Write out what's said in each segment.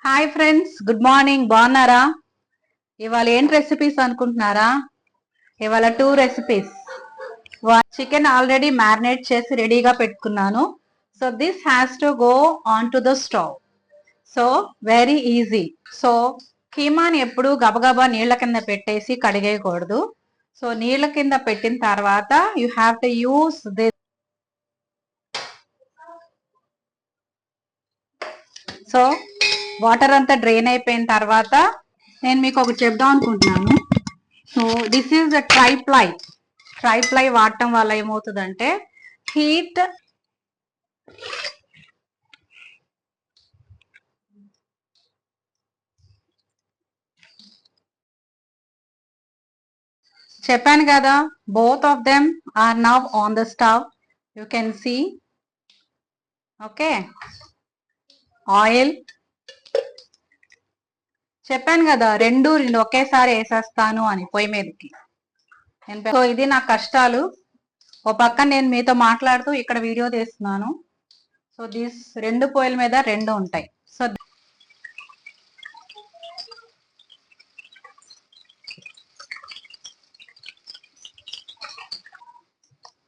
Hi friends, good morning. బాగున్నారా? ఇవాళ ఏంటి రెసిపీస్ అనుకుంటున్నారా? ఇవాళ 2 రెసిపీస్. చికెన్ ఆల్రెడీ మ్యారినేట్ చేసి రెడీగా పెట్టుకున్నాను. So this has to go on to the stove. So very easy. So కీమాని ఎప్పుడు గబగబా నీళ్ల కింద పెట్టేసి కడిగేయకూడదు. సో నీళ్ల కింద పెట్టిన తర్వాత you have to use this. So water అంతా డ్రైన్ అయిపోయిన తర్వాత నేను మీకు ఒకటి చెప్దాం అనుకుంటున్నాను. So this is the triply వాడటం వల్ల ఏమవుతుందంటే హీట్ చెప్పాను కదా, both of them are now on the stove. You can see. Okay, oil చెప్పాను కదా, రెండు ఒకేసారి వేసేస్తాను అని పొయ్యి మీదకి. సో ఇది నా కష్టాలు. ఓ పక్క నేను మీతో మాట్లాడుతూ ఇక్కడ వీడియో తీస్తున్నాను. సో దిస్ రెండు పొయ్యిల మీద రెండు ఉంటాయి. సో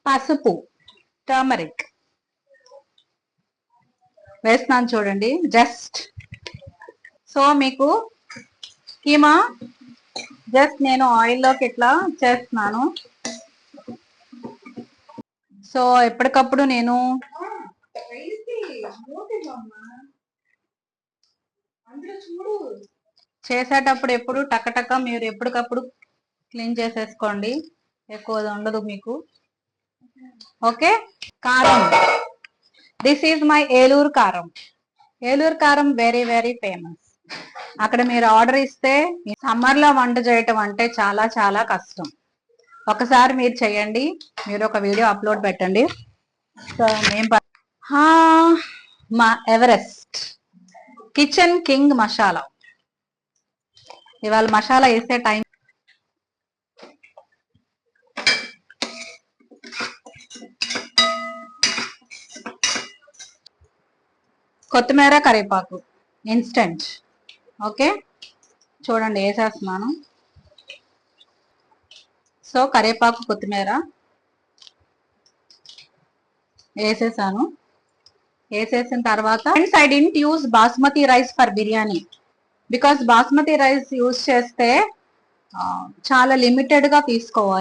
పసుపు, టర్మరిక్ వేస్తున్నాను చూడండి, జస్ట్. సో మీకు కీమా జస్ట్ నేను ఆయిల్లోకి ఇట్లా చేస్తున్నాను. సో ఎప్పటికప్పుడు నేను చేసేటప్పుడు ఎప్పుడు టకటక మీరు ఎప్పటికప్పుడు క్లీన్ చేసేసుకోండి, ఎక్కువ ఉండదు మీకు. ఓకే, కారం. దిస్ ఈజ్ మై ఏలూరు కారం. ఏలూరు కారం వెరీ వెరీ ఫేమస్. అక్కడ మీరు ఆర్డర్ ఇస్తే సమ్మర్ లో వంట చేయటం అంటే చాలా చాలా కష్టం. ఒకసారి మీరు చేయండి, మీరు ఒక వీడియో అప్లోడ్ పెట్టండి. సో మా ఎవరెస్ట్ కిచెన్ కింగ్ మసాలా. ఇవాళ మసాలా వేసే టైం. కొత్తిమీర, కరివేపాకు ఇన్స్టెంట్. ఓకే, చూడండి వేసేస్తున్నాను. సో కరివేపాకు, కొత్తిమీర వేసేసాను. వేసేసిన తర్వాత friends, I didn't use basmati rice for biryani because basmati rice use చేస్తే చాలా లిమిటెడ్ గా తీసుకోవాలి.